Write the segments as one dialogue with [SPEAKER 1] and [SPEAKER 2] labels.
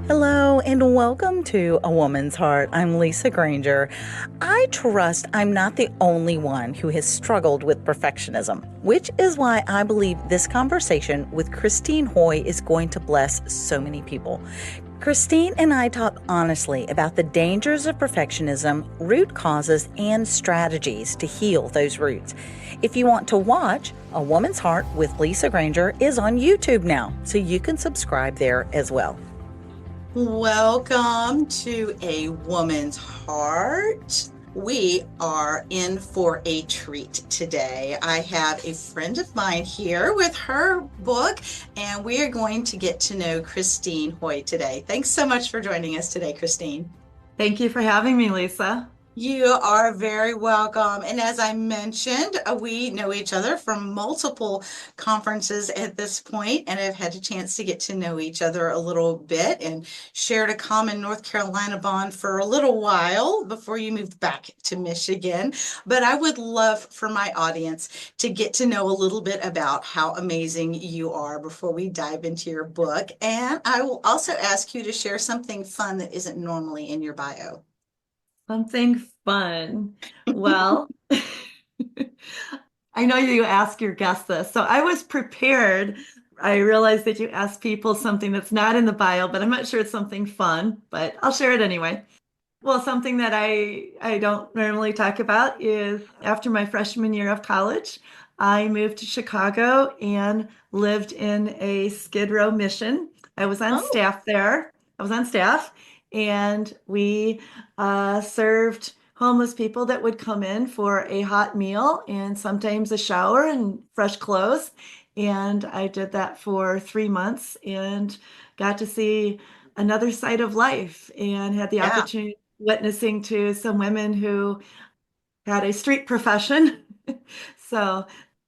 [SPEAKER 1] Hello and welcome to A Woman's Heart. I'm Lisa Granger. I trust I'm not the only one who has struggled with perfectionism, which is why I believe this conversation with Christine Hoy is going to bless so many people. Christine and I talk honestly about the dangers of perfectionism, root causes, and strategies to heal those roots. If you want to watch, A Woman's Heart with Lisa Granger is on YouTube now, so you can subscribe there as well. Welcome to A Woman's Heart. We are in for a treat today. I have a friend of mine here with her book, and we are going to get to know Christine Hoy today. Thanks so much for joining us today, Christine.
[SPEAKER 2] Thank you for having me, Lisa.
[SPEAKER 1] You are very welcome. And as I mentioned, we know each other from multiple conferences at this point and have had a chance to get to know each other a little bit and shared a common North Carolina bond for a little while before you moved back to Michigan. But I would love for my audience to get to know a little bit about how amazing you are before we dive into your book. And I will also ask you to share something fun that isn't normally in your bio.
[SPEAKER 2] Something fun. Well, I know you ask your guests this, so I was prepared. I realized that you asked people something that's not in the bio, but I'm not sure it's something fun, but I'll share it anyway. Well, something that I don't normally talk about is after my freshman year of college, I moved to Chicago and lived in a Skid Row mission. I was on
[SPEAKER 1] Oh,
[SPEAKER 2] staff there. I was on staff, and we served homeless people that would come in for a hot meal and sometimes a shower and fresh clothes. And I did that for 3 months and got to see another side of life and had the
[SPEAKER 1] yeah.
[SPEAKER 2] opportunity witnessing to some women who had a street profession. So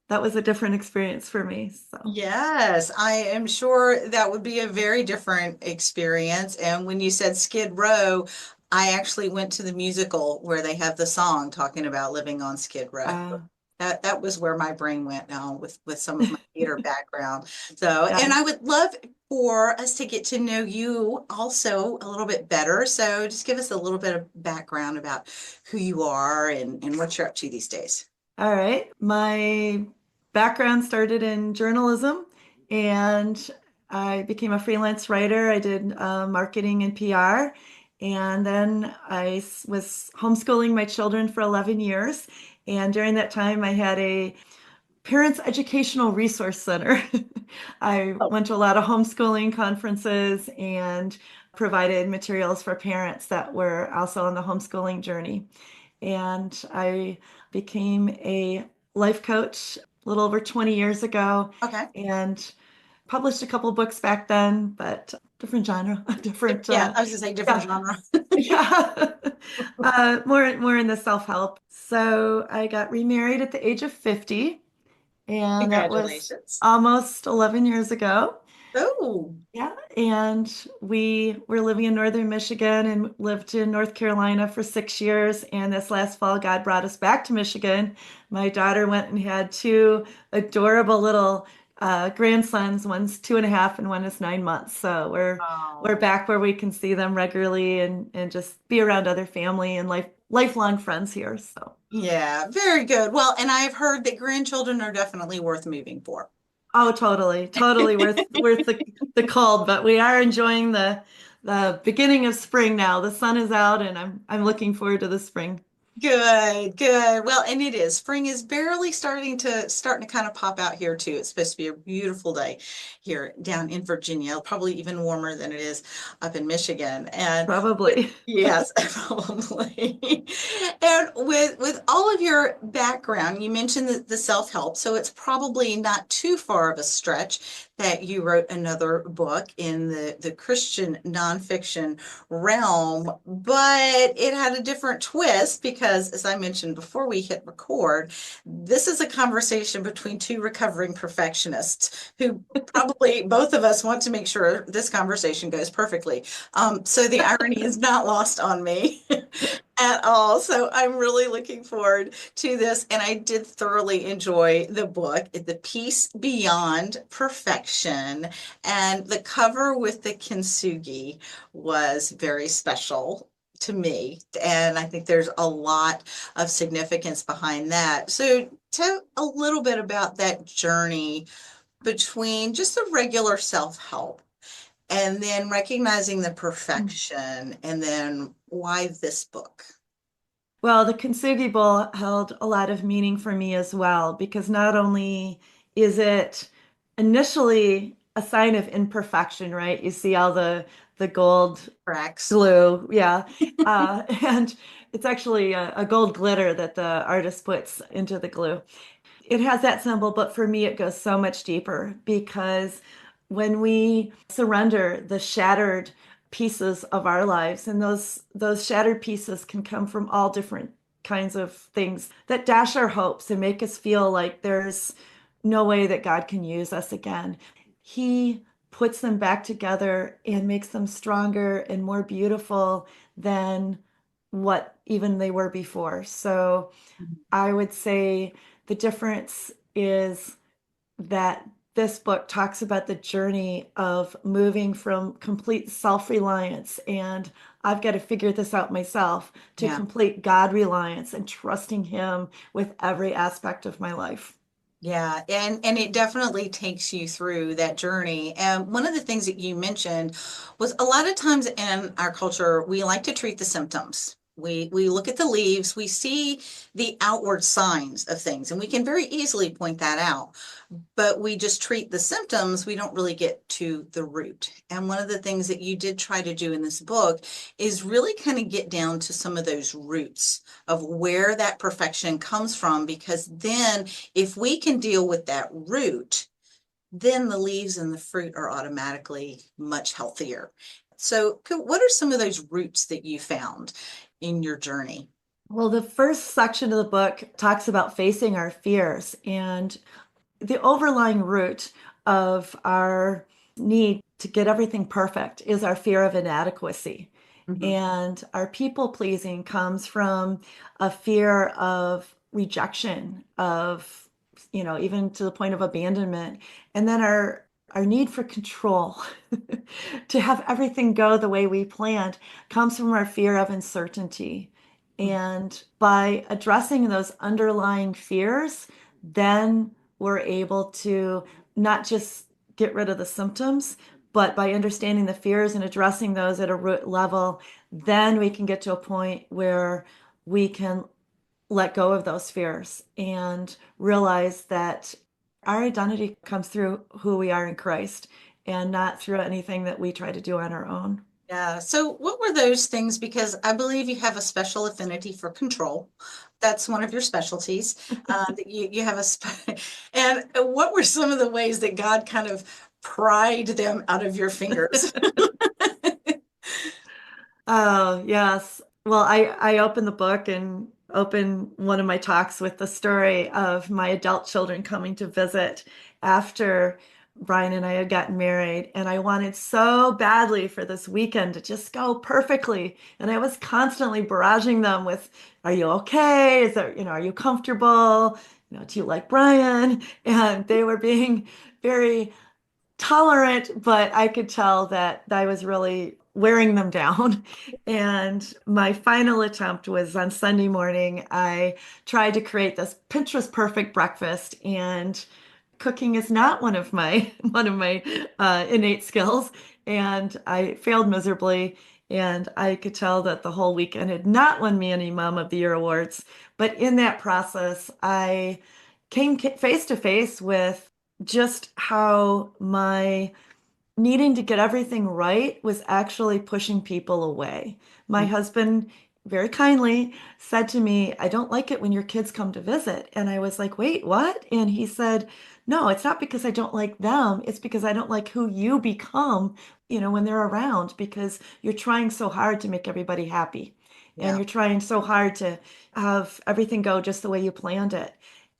[SPEAKER 2] that was a different experience for me. So,
[SPEAKER 1] Yes, I am sure that would be a very different experience. And when you said Skid Row, I actually went to the musical where they have the song talking about living on Skid Row.
[SPEAKER 2] uh,
[SPEAKER 1] That was where my brain went now with some of my theater background. So, and
[SPEAKER 2] yeah.
[SPEAKER 1] I would love for us to get to know you also a little bit better. So just give us a little bit of background about who you are and what you're up to these days.
[SPEAKER 2] All right. My background started in journalism and I became a freelance writer. I did marketing and PR. And then was homeschooling my children for 11 years. And during that time, I had a Parents Educational Resource Center. I
[SPEAKER 1] Oh,
[SPEAKER 2] went to a lot of homeschooling conferences and provided materials for parents that were also on the homeschooling journey. And I became a life coach a little over 20 years ago
[SPEAKER 1] okay.
[SPEAKER 2] and published a couple books back then, but different genre, different,
[SPEAKER 1] Yeah, I was gonna say different
[SPEAKER 2] yeah,
[SPEAKER 1] genre.
[SPEAKER 2] yeah, more in the self-help. So I got remarried at the age of 50, and that was
[SPEAKER 1] Congratulations.
[SPEAKER 2] almost 11 years ago.
[SPEAKER 1] Oh,
[SPEAKER 2] Yeah, and we were living in northern Michigan and lived in North Carolina for 6 years. And this last fall, God brought us back to Michigan. My daughter went and had two adorable little grandsons. One's 2.5 and one is 9 months. So we're
[SPEAKER 1] oh,
[SPEAKER 2] back where we can see them regularly and just be around other family and lifelong friends here. So.
[SPEAKER 1] yeah, very good. Well, and I've heard that grandchildren are definitely worth moving for.
[SPEAKER 2] Oh, totally, totally worth the cold, but we are enjoying the beginning of spring now. The sun is out and I'm looking forward to the spring.
[SPEAKER 1] Good, good. Well, and it is. Spring is barely starting to kind of pop out here too. It's supposed to be a beautiful day here down in Virginia, probably even warmer than it is up in Michigan. And with
[SPEAKER 2] Probably.
[SPEAKER 1] yes, probably. And with all of your background, you mentioned the self-help, so it's probably not too far of a stretch that you wrote another book in the Christian nonfiction realm, but it had a different twist because, as I mentioned before we hit record, this is a conversation between two recovering perfectionists who probably both of us want to make sure this conversation goes perfectly. So the irony is not lost on me. at all. So I'm really looking forward to this. And I did thoroughly enjoy the book, The Peace Beyond Perfection. And the cover with the kintsugi was very special to me. And I think there's a lot of significance behind that. So tell a little bit about that journey between just the regular self-help and then recognizing the perfection, and then why this book?
[SPEAKER 2] Well, the Kintsugi Bowl held a lot of meaning for me as well, because not only is it initially a sign of imperfection, right? You see all the gold
[SPEAKER 1] Tracks.
[SPEAKER 2] glue, yeah, and it's actually a gold glitter that the artist puts into the glue. It has that symbol, but for me, it goes so much deeper because when we surrender the shattered pieces of our lives, and those shattered pieces can come from all different kinds of things that dash our hopes and make us feel like there's no way that God can use us again. He puts them back together and makes them stronger and more beautiful than what even they were before. So I would say the difference is that this book talks about the journey of moving from complete self-reliance and I've got to figure this out myself to
[SPEAKER 1] Yeah.
[SPEAKER 2] complete God reliance and trusting Him with every aspect of my life.
[SPEAKER 1] Yeah, and it definitely takes you through that journey. And one of the things that you mentioned was a lot of times in our culture, we like to treat the symptoms. We look at the leaves, we see the outward signs of things, and we can very easily point that out. But we just treat the symptoms, we don't really get to the root. And one of the things that you did try to do in this book is really kind of get down to some of those roots of where that perfection comes from, because then if we can deal with that root, then the leaves and the fruit are automatically much healthier. So, what are some of those roots that you found in your journey?
[SPEAKER 2] Well, the first section of the book talks about facing our fears, and the overlying root of our need to get everything perfect is our fear of inadequacy.
[SPEAKER 1] Mhm.
[SPEAKER 2] And our people pleasing comes from a fear of rejection, of, even to the point of abandonment. And then our need for control, to have everything go the way we planned, comes from our fear of uncertainty. And by addressing those underlying fears, then we're able to not just get rid of the symptoms, but by understanding the fears and addressing those at a root level, then we can get to a point where we can let go of those fears and realize that our identity comes through who we are in Christ and not through anything that we try to do on our own.
[SPEAKER 1] Yeah. So, what were those things? Because I believe you have a special affinity for control. That's one of your specialties. That you have and what were some of the ways that God kind of pried them out of your fingers?
[SPEAKER 2] Oh, yes. Well, I open the book and open one of my talks with the story of my adult children coming to visit after Brian and I had gotten married. And I wanted so badly for this weekend to just go perfectly. And I was constantly barraging them with, are you okay? Is there, are you comfortable? Do you like Brian? And they were being very tolerant, but I could tell that I was really wearing them down. And my final attempt was on Sunday morning. I tried to create this Pinterest perfect breakfast, and cooking is not one of my innate skills, and I failed miserably. And I could tell that the whole weekend had not won me any Mom of the Year awards. But in that process, I came face to face with just how my needing to get everything right was actually pushing people away. My husband very kindly said to me, I don't like it when your kids come to visit. And I was like, wait, what? And he said, no, it's not because I don't like them. It's because I don't like who you become, when they're around, because you're trying so hard to make everybody happy. And
[SPEAKER 1] Yeah.
[SPEAKER 2] you're trying so hard to have everything go just the way you planned it.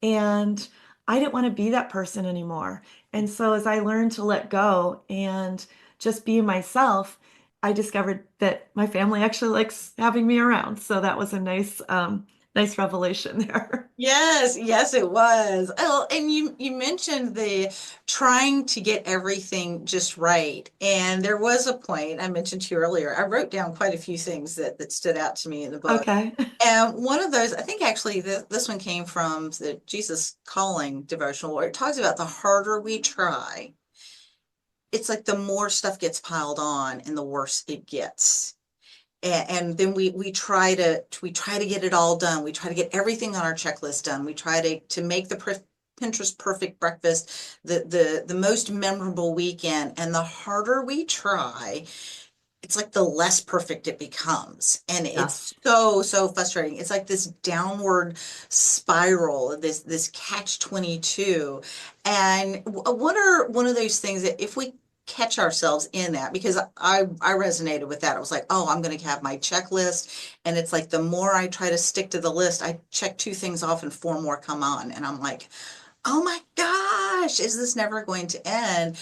[SPEAKER 2] And I didn't want to be that person anymore. And so as I learned to let go and just be myself, I discovered that my family actually likes having me around. So that was a nice revelation there.
[SPEAKER 1] Yes, yes, it was. Oh, and you mentioned the trying to get everything just right. And there was a point I mentioned to you earlier. I wrote down quite a few things that stood out to me in the book.
[SPEAKER 2] Okay.
[SPEAKER 1] And one of those, I think actually this one came from the Jesus Calling devotional, where it talks about the harder we try, it's like the more stuff gets piled on and the worse it gets. And then we try to get it all done. We try to get everything on our checklist done. We try to make the Pinterest perfect breakfast the most memorable weekend. And the harder we try, it's like the less perfect it becomes. And
[SPEAKER 2] Yes.
[SPEAKER 1] it's so frustrating. It's like this downward spiral, this catch 22. And what are one of those things that if we catch ourselves in that, because I resonated with that. I was like, oh, I'm going to have my checklist. And it's like the more I try to stick to the list, I check two things off and four more come on. And I'm like, oh my gosh, is this never going to end?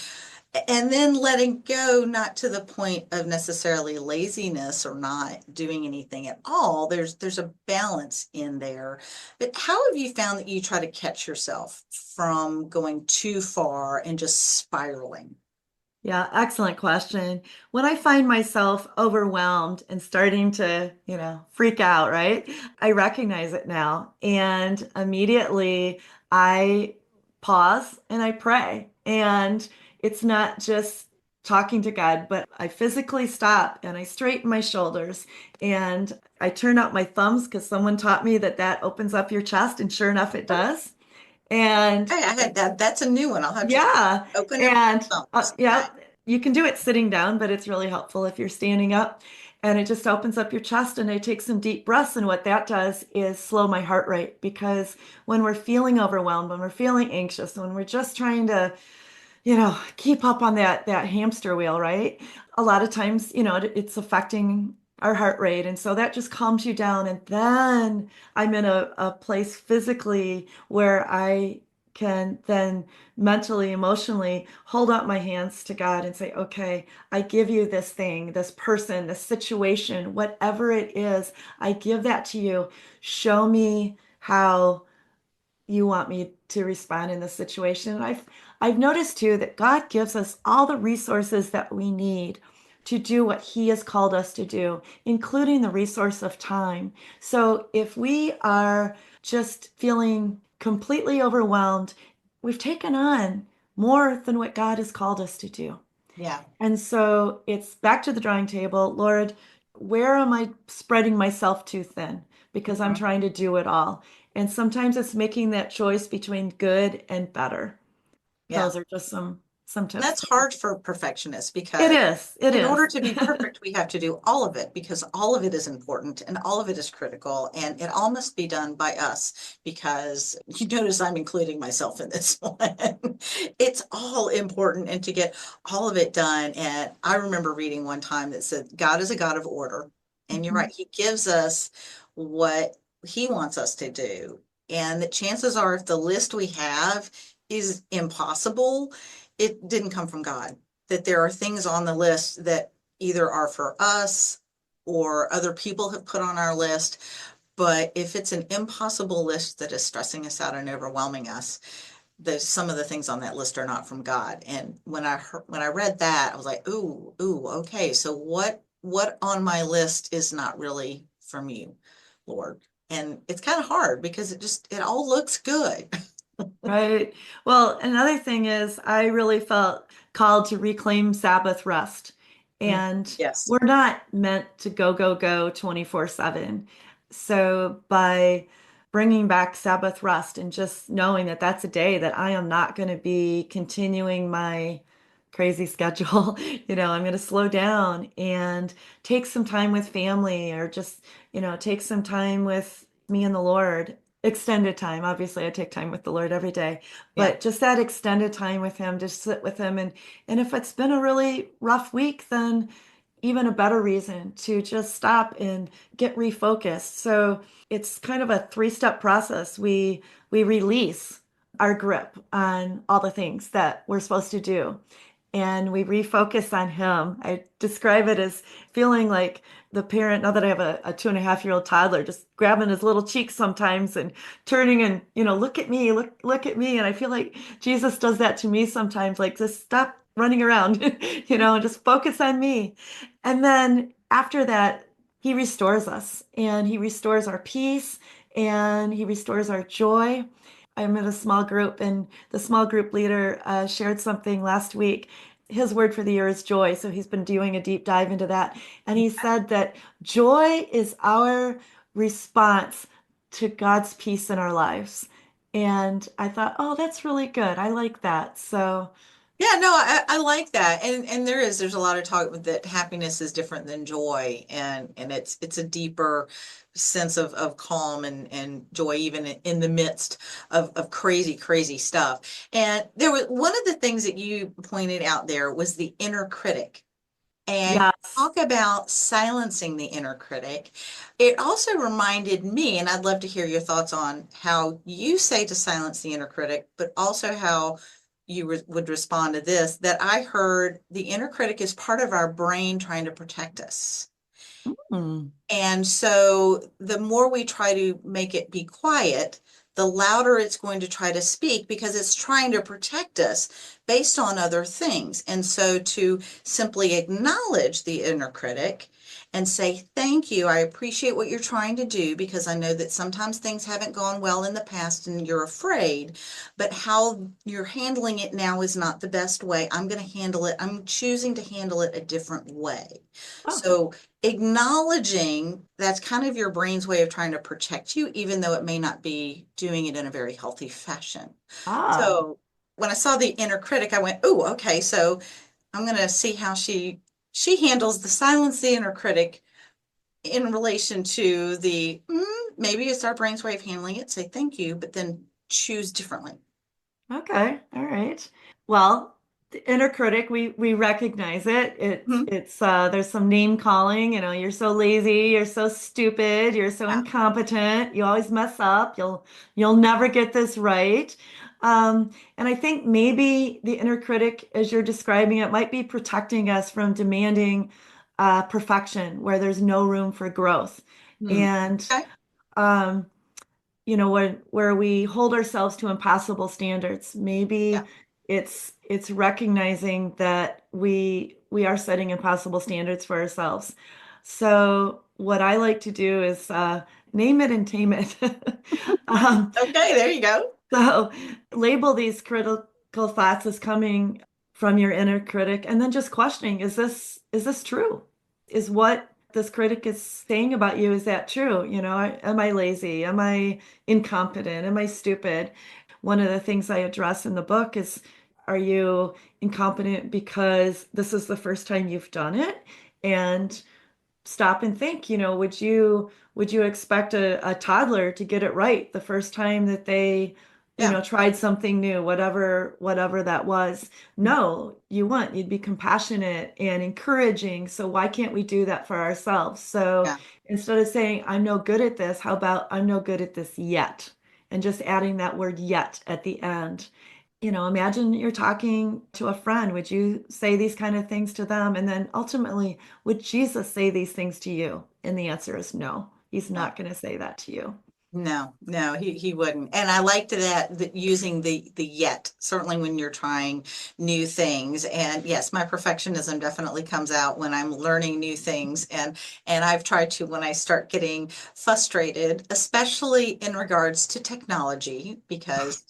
[SPEAKER 1] And then letting go, not to the point of necessarily laziness or not doing anything at all. There's a balance in there. But how have you found that you try to catch yourself from going too far and just spiraling?
[SPEAKER 2] Yeah, excellent question. When I find myself overwhelmed and starting to, freak out, right? I recognize it now. And immediately I pause and I pray. And it's not just talking to God, but I physically stop and I straighten my shoulders and I turn out my thumbs because someone taught me that that opens up your chest. And sure enough, it does. And
[SPEAKER 1] Hey, I had that. That's a new one. I'll have to
[SPEAKER 2] yeah.
[SPEAKER 1] open up
[SPEAKER 2] And
[SPEAKER 1] thumbs. Okay.
[SPEAKER 2] yeah, you can do it sitting down, but it's really helpful if you're standing up. And it just opens up your chest and I take some deep breaths. And what that does is slow my heart rate because when we're feeling overwhelmed, when we're feeling anxious, when we're just trying to keep up on that hamster wheel, right? A lot of times, it's affecting our heart rate. And so that just calms you down. And then I'm in a place physically where I can then mentally, emotionally hold up my hands to God and say, okay, I give you this thing, this person, this situation, whatever it is, I give that to you. Show me how you want me to respond in this situation. And I've noticed too that God gives us all the resources that we need to do what He has called us to do, including the resource of time. So if we are just feeling completely overwhelmed, we've taken on more than what God has called us to do.
[SPEAKER 1] Yeah.
[SPEAKER 2] And so it's back to the drawing table. Lord, where am I spreading myself too thin? Because I'm
[SPEAKER 1] Mhm.
[SPEAKER 2] trying to do it all. And sometimes it's making that choice between good and better.
[SPEAKER 1] Yeah.
[SPEAKER 2] Those are just some tips
[SPEAKER 1] That's
[SPEAKER 2] for you.
[SPEAKER 1] hard for perfectionists
[SPEAKER 2] It
[SPEAKER 1] because
[SPEAKER 2] is. It
[SPEAKER 1] in order
[SPEAKER 2] is.
[SPEAKER 1] to be perfect, we have to do all of it because all of it is important and all of it is critical and it all must be done by us because you notice I'm including myself in this one. It's all important and to get all of it done. And I remember reading one time that said, God is a God of order. And you're right,
[SPEAKER 2] Mhm.
[SPEAKER 1] He gives us what He wants us to do. And the chances are, if the list we have is impossible, it didn't come from God. That there are things on the list that either are for us or other people have put on our list. But if it's an impossible list that is stressing us out and overwhelming us, some of the things on that list are not from God. And when I read that, I was like, ooh, okay. So what on my list is not really from you, Lord? And it's kind of hard because it all looks good.
[SPEAKER 2] Right. Well, another thing is, I really felt called to reclaim Sabbath rest. And
[SPEAKER 1] Yes.
[SPEAKER 2] we're not meant to go 24/7. So, by bringing back Sabbath rest and just knowing that that's a day that I am not going to be continuing my crazy schedule, I'm going to slow down and take some time with family or just, take some time with me and the Lord extended time. Obviously, I take time with the Lord every day,
[SPEAKER 1] Yeah.
[SPEAKER 2] but just that extended time with Him, just sit with Him. And if it's been a really rough week, then even a better reason to just stop and get refocused. So it's kind of a three-step process. We release our grip on all the things that we're supposed to do. and we refocus on him. I describe it as feeling like the parent, now that I have a 2.5-year-old toddler, just grabbing his little cheeks sometimes and turning and, look at me, look at me. And I feel like Jesus does that to me sometimes, like just stop running around, and just focus on me. And then after that, he restores us and he restores our peace and he restores our joy. I'm in a small group, and the small group leader shared something last week. His word for the year is joy. So he's been doing a deep dive into that. And he said that joy is our response to God's peace in our lives. And I thought, oh, that's really good. I like that. So,
[SPEAKER 3] Yeah, no, I like that. And there's a lot of talk that happiness is different than joy, and it's a deeper sense of calm and joy even in the midst of crazy, crazy stuff. And there was one of the things that you pointed out there was the inner critic. And
[SPEAKER 2] yes.
[SPEAKER 3] talk about silencing the inner critic. It also reminded me, and I'd love to hear your thoughts on how you say to silence the inner critic, but also how you would respond to this, that I heard the inner critic is part of our brain trying to protect us.
[SPEAKER 2] Hmm.
[SPEAKER 3] And so the more we try to make it be quiet, the louder it's going to try to speak because it's trying to protect us based on other things. And so to simply acknowledge the inner critic and say, thank you, I appreciate what you're trying to do because I know that sometimes things haven't gone well in the past and you're afraid, but how you're handling it now is not the best way. I'm going to handle it. I'm choosing to handle it a different way.
[SPEAKER 2] Oh,
[SPEAKER 3] So acknowledging that's kind of your brain's way of trying to protect you, even though it may not be doing it in a very healthy fashion.
[SPEAKER 2] ah,
[SPEAKER 3] So when I saw the inner critic, I went, oh, okay, so I'm going to see how she handles the silence the inner critic in relation to the maybe it's our brain's way of handling it, say thank you, but then choose differently.
[SPEAKER 2] okay. All right. Well, the inner critic, we recognize it. It's
[SPEAKER 3] Mhm.
[SPEAKER 2] it's there's some name calling, you're so lazy, you're so stupid, you're so
[SPEAKER 3] Yeah.
[SPEAKER 2] incompetent, you always mess up, you'll never get this right. And I think maybe the inner critic, as you're describing it, might be protecting us from demanding perfection where there's no room for growth.
[SPEAKER 3] Hmm.
[SPEAKER 2] And
[SPEAKER 3] Okay.
[SPEAKER 2] um where we hold ourselves to impossible standards.
[SPEAKER 3] Yeah.
[SPEAKER 2] Maybe it's recognizing that we are setting impossible standards for ourselves. So what I like to do is name it and tame it. Um,
[SPEAKER 3] Okay, there you go.
[SPEAKER 2] so label these critical thoughts as coming from your inner critic and then just questioning, is this true? Is what this critic is saying about you, is that true? Am I lazy? Am I incompetent? Am I stupid? One of the things I address in the book is, are you incompetent because this is the first time you've done it? And stop and think, would you expect a toddler to get it right the first time that they,
[SPEAKER 3] Yeah.
[SPEAKER 2] tried something new, whatever that was? No, you wouldn't. You'd be compassionate and encouraging. So why can't we do that for ourselves? So
[SPEAKER 3] Yeah.
[SPEAKER 2] instead of saying, I'm no good at this, how about I'm no good at this yet? And just adding that word yet at the end. Imagine you're talking to a friend. Would you say these kind of things to them? And then ultimately, would Jesus say these things to you? And the answer is no. He's
[SPEAKER 3] No.
[SPEAKER 2] not going to say that to you.
[SPEAKER 3] No, no, he wouldn't. And I liked that using the yet, certainly when you're trying new things. And yes, my perfectionism definitely comes out when I'm learning new things. And I've tried to when I start getting frustrated, especially in regards to technology, because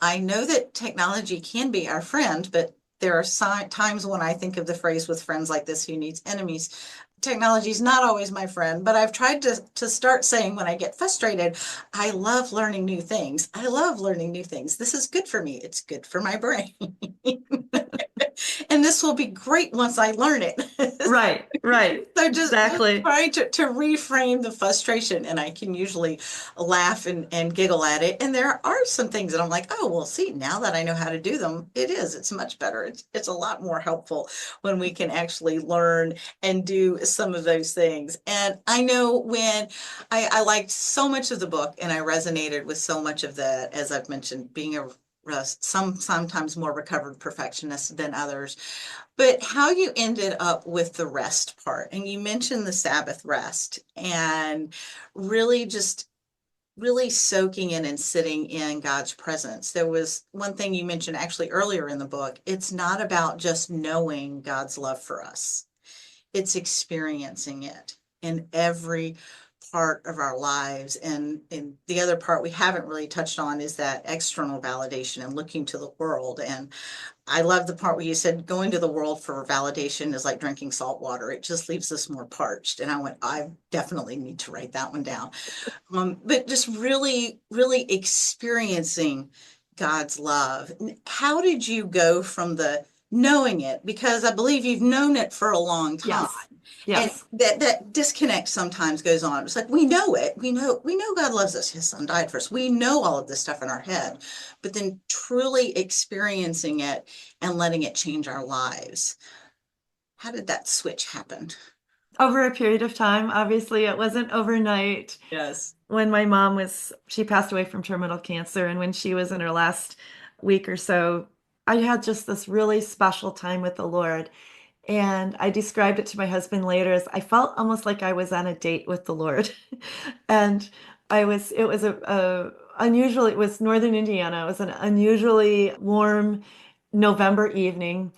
[SPEAKER 3] I know that technology can be our friend, but there are times when I think of the phrase with friends like this, who needs enemies. Technology is not always my friend, but I've tried to start saying when I get frustrated, I love learning new things. I love learning new things. This is good for me. It's good for my brain. And this will be great once I learn it.
[SPEAKER 2] Right, right.
[SPEAKER 3] So just
[SPEAKER 2] Exactly.
[SPEAKER 3] try to reframe the frustration, and I can usually laugh and giggle at it. And there are some things that I'm like, oh, well, see, now that I know how to do them, it's much better. It's a lot more helpful when we can actually learn and do some of those things. And I know when I liked so much of the book and I resonated with so much of that, as I've mentioned, being a sometimes more recovered perfectionists than others. But how you ended up with the rest part, and you mentioned the Sabbath rest, and really just really soaking in and sitting in God's presence. There was one thing you mentioned actually earlier in the book. It's not about just knowing God's love for us, it's experiencing it in every part of our lives. And the other part we haven't really touched on is that external validation and looking to the world. And I love the part where you said going to the world for validation is like drinking salt water. It just leaves us more parched. And I went, I definitely need to write that one down. But just really, really experiencing God's love. How did you go from the knowing it? Because I believe you've known it for a long time.
[SPEAKER 2] Yes.
[SPEAKER 3] And
[SPEAKER 2] Yes.
[SPEAKER 3] that disconnect sometimes goes on. It's like we know it. We know God loves us. His son died for us. We know all of this stuff in our head, but then truly experiencing it and letting it change our lives. How did that switch happen?
[SPEAKER 2] Over a period of time, obviously, it wasn't overnight.
[SPEAKER 3] Yes.
[SPEAKER 2] When she passed away from terminal cancer, and when she was in her last week or so, I had just this really special time with the Lord. And I described it to my husband later as I felt almost like I was on a date with the Lord. And it was unusual, it was Northern Indiana. It was an unusually warm November evening.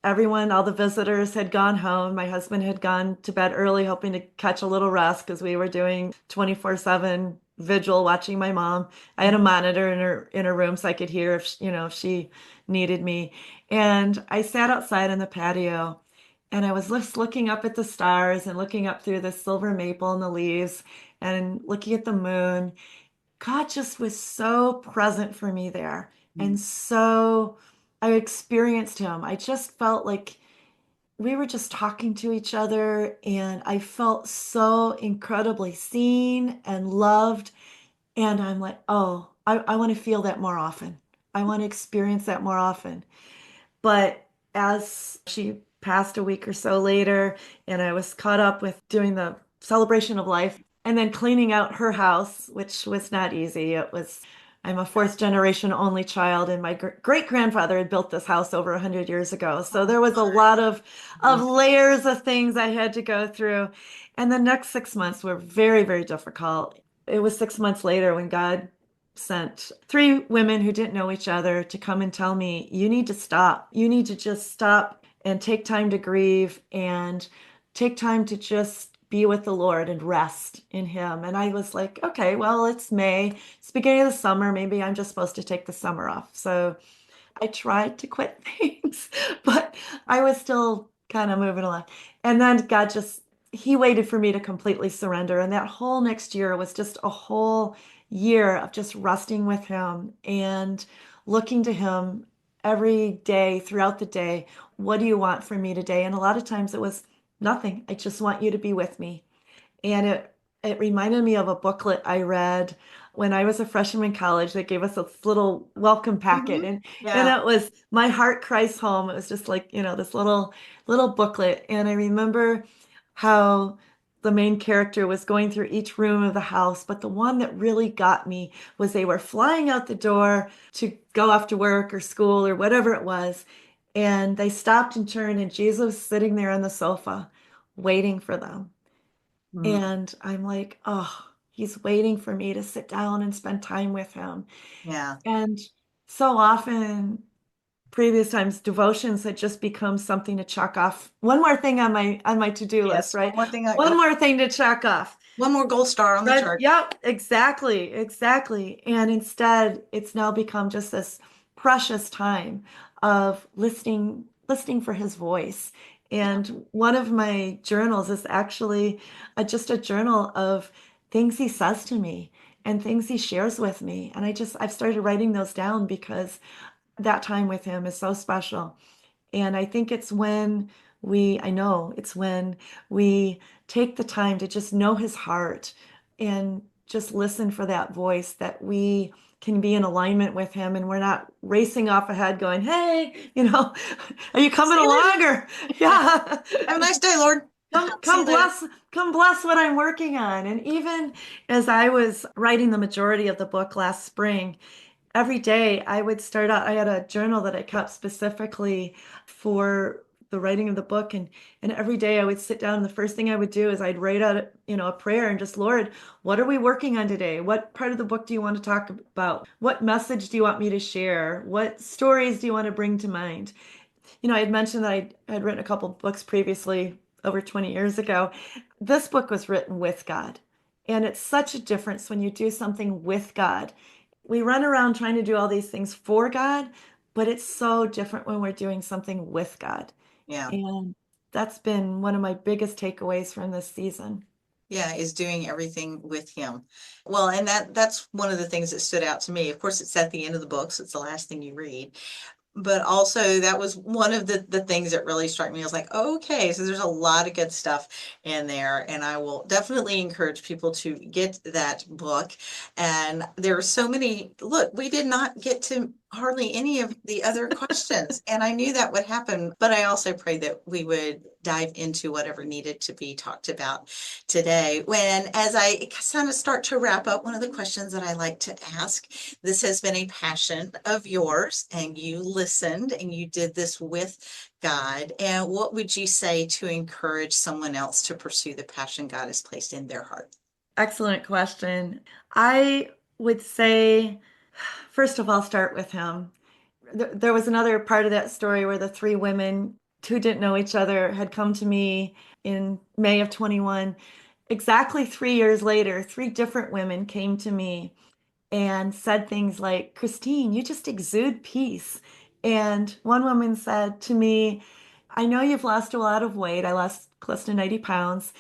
[SPEAKER 2] All the visitors had gone home. My husband had gone to bed early, hoping to catch a little rest because we were doing 24/7 vigil watching my mom. I had a monitor in her room so I could hear if she needed me. And I sat outside on the patio and I was just looking up at the stars and looking up through the silver maple and the leaves and looking at the moon. God just was so present for me there. And so I experienced him. I just felt like we were just talking to each other, and I felt so incredibly seen and loved. And I'm like, oh, I want to feel that more often. I want to experience that more often. But as she passed a week or so later, and I was caught up with doing the celebration of life and then cleaning out her house, which was not easy. I'm a fourth generation only child, and my great grandfather had built this house over 100 years ago. So there was a lot of layers of things I had to go through. And the next 6 months were very, very difficult. It was 6 months later when God sent three women who didn't know each other to come and tell me, you need to stop. You need to just stop and take time to grieve and take time to just be with the Lord and rest in Him. And I was like, okay, well, it's May. It's beginning of the summer. Maybe I'm just supposed to take the summer off. So I tried to quit things, but I was still kind of moving along. And then He waited for me to completely surrender. And that whole next year was just a whole year of just resting with Him and looking to Him every day throughout the day. What do you want from me today? And a lot of times it was nothing. I just want you to be with me. And it reminded me of a booklet I read when I was a freshman in college. They gave us this little welcome packet,
[SPEAKER 3] Mhm.
[SPEAKER 2] and
[SPEAKER 3] Yeah.
[SPEAKER 2] it was My Heart Cries Home. It was just like, this little booklet. And I remember how the main character was going through each room of the house, but the one that really got me was they were flying out the door to go off to work or school or whatever it was. And they stopped and turned, and Jesus was sitting there on the sofa waiting for them.
[SPEAKER 3] Mm.
[SPEAKER 2] And I'm like, oh, he's waiting for me to sit down and spend time with him.
[SPEAKER 3] Yeah.
[SPEAKER 2] And so often, previous times, devotions had just become something to check off. One more thing on my to-do list,
[SPEAKER 3] Yes. One
[SPEAKER 2] right?
[SPEAKER 3] more thing.
[SPEAKER 2] One more thing to check off.
[SPEAKER 3] One more gold star on the
[SPEAKER 2] Right?
[SPEAKER 3] chart.
[SPEAKER 2] Yep, exactly, exactly. And instead, it's now become just this precious time of listening for his voice.
[SPEAKER 3] Yeah.
[SPEAKER 2] And one of my journals is actually just a journal of things he says to me and things he shares with me. And I've started writing those down because that time with him is so special. And I know it's when we take the time to just know his heart and just listen for that voice that we can be in alignment with him, and we're not racing off ahead going, hey, are you coming
[SPEAKER 3] See you later.
[SPEAKER 2] along? Or yeah.
[SPEAKER 3] Have a nice day, Lord.
[SPEAKER 2] Come,
[SPEAKER 3] See you
[SPEAKER 2] come
[SPEAKER 3] later.
[SPEAKER 2] bless, come bless what I'm working on. And even as I was writing the majority of the book last spring, every day I would start out, I had a journal that I kept specifically for the writing of the book. And every day I would sit down and the first thing I would do is I'd write out, a prayer and just, Lord, what are we working on today? What part of the book do you want to talk about? What message do you want me to share? What stories do you want to bring to mind? I had mentioned that I had written a couple books previously over 20 years ago. This book was written with God. And it's such a difference when you do something with God. We run around trying to do all these things for God, but it's so different when we're doing something with God.
[SPEAKER 3] Yeah.
[SPEAKER 2] And that's been one of my biggest takeaways from this season.
[SPEAKER 3] Yeah, is doing everything with him. Well, and that's one of the things that stood out to me. Of course, it's at the end of the book, so it's the last thing you read. But also that was one of the things that really struck me. I was like, oh, okay, so there's a lot of good stuff in there, and I will definitely encourage people to get that book. And there are so many, look, we did not get to hardly any of the other questions, and I knew that would happen, but I also prayed that we would dive into whatever needed to be talked about today. When, as I kind of start to wrap up, one of the questions that I like to ask, this has been a passion of yours, and you listened and you did this with God. And what would you say to encourage someone else to pursue the passion God has placed in their heart?
[SPEAKER 2] Excellent question. I would say, first of all, start with him. There was another part of that story where the three women who didn't know each other had come to me in May of 21. Exactly 3 years later, three different women came to me and said things like, Christine, you just exude peace. And one woman said to me, I know you've lost a lot of weight. I lost close to 90 pounds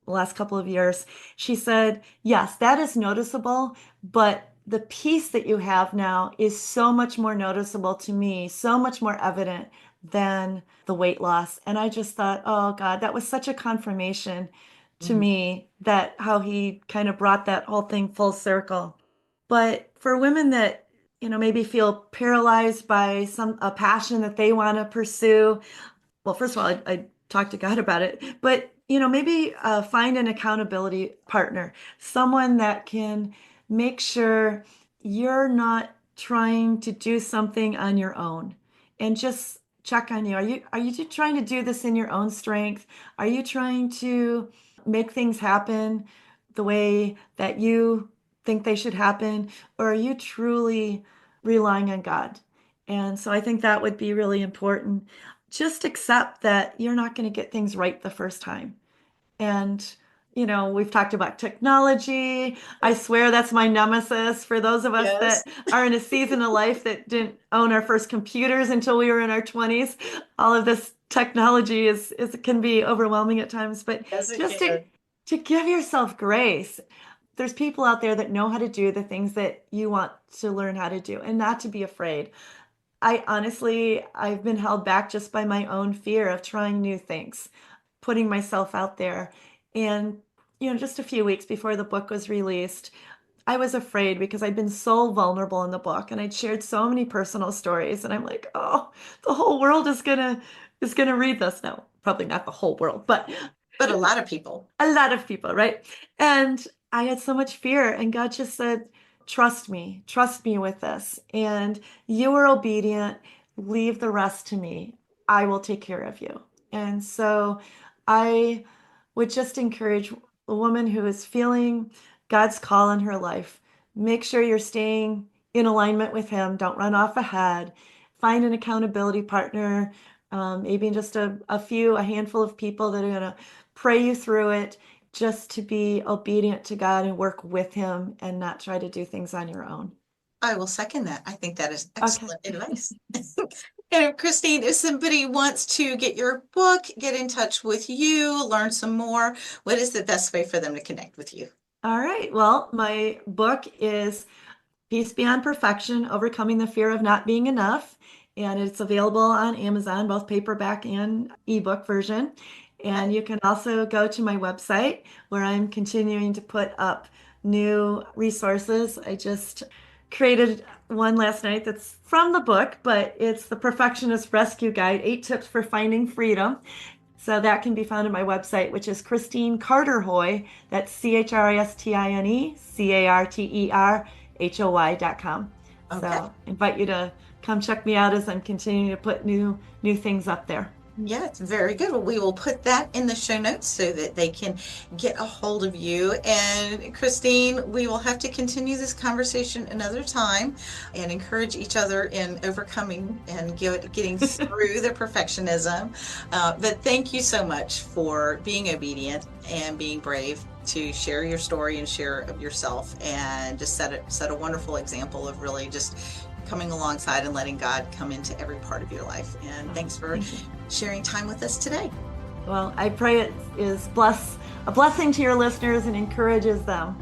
[SPEAKER 2] the last couple of years. She said, yes, that is noticeable, but the peace that you have now is so much more noticeable to me, so much more evident than the weight loss. And I just thought, oh God, that was such a confirmation to
[SPEAKER 3] Mhm.
[SPEAKER 2] me that how he kind of brought that whole thing full circle. But for women that, maybe feel paralyzed by a passion that they want to pursue, well, first of all, I talk to God about it, but maybe find an accountability partner, someone that can make sure you're not trying to do something on your own, and just check on you. Are you trying to do this in your own strength? Are you trying to make things happen the way that you think they should happen, or are you truly relying on God? And so I think that would be really important. Just accept that you're not going to get things right the first time. And, we've talked about technology. I swear that's my nemesis for those of us
[SPEAKER 3] Yes.
[SPEAKER 2] that are in a season of life that didn't own our first computers until we were in our 20s. All of this technology is can be overwhelming at times, but
[SPEAKER 3] Yes, it
[SPEAKER 2] just
[SPEAKER 3] can.
[SPEAKER 2] to give yourself grace. There's people out there that know how to do the things that you want to learn how to do and not to be afraid. I've been held back just by my own fear of trying new things, putting myself out there. And, just a few weeks before the book was released, I was afraid because I'd been so vulnerable in the book and I'd shared so many personal stories. And I'm like, oh, the whole world is gonna read this now. Probably not the whole world, but
[SPEAKER 3] But a lot of people.
[SPEAKER 2] a lot of people, right? And I had so much fear, and God just said, trust me with this. And you were obedient. Leave the rest to me. I will take care of you. And so I would just encourage a woman who is feeling God's call in her life. Make sure you're staying in alignment with Him. Don't run off ahead. Find an accountability partner, maybe just a handful of people that are going to pray you through it, just to be obedient to God and work with Him and not try to do things on your own.
[SPEAKER 3] I will second that. I think that is
[SPEAKER 2] Okay.
[SPEAKER 3] excellent advice. And Christine, if somebody wants to get your book, get in touch with you, learn some more, what is the best way for them to connect with you?
[SPEAKER 2] All right. Well, my book is Peace Beyond Perfection, Overcoming the Fear of Not Being Enough. And it's available on Amazon, both paperback and ebook version. And you can also go to my website where I'm continuing to put up new resources. I just created one last night that's from the book, but it's the Perfectionist Rescue Guide, 8 Tips for Finding Freedom. So that can be found on my website, which is Christine Carterhoy. That's ChristineCarterhoy.com.
[SPEAKER 3] Okay.
[SPEAKER 2] So I invite you to come check me out as I'm continuing to put new things up there.
[SPEAKER 3] Yeah, it's very good. Well, we will put that in the show notes so that they can get a hold of you. And Christine, we will have to continue this conversation another time and encourage each other in overcoming and getting through the perfectionism. But thank you so much for being obedient and being brave to share your story and share of yourself, and just set a wonderful example of really just coming alongside and letting God come into every part of your life. And thanks for sharing time with us today.
[SPEAKER 2] Well, I pray it is a blessing to your listeners and encourages them.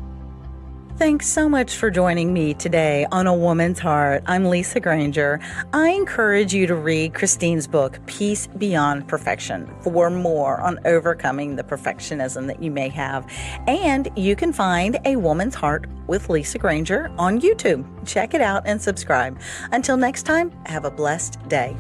[SPEAKER 1] Thanks so much for joining me today on A Woman's Heart. I'm Lisa Granger. I encourage you to read Christine's book, Peace Beyond Perfection, for more on overcoming the perfectionism that you may have. And you can find A Woman's Heart with Lisa Granger on YouTube. Check it out and subscribe. Until next time, have a blessed day.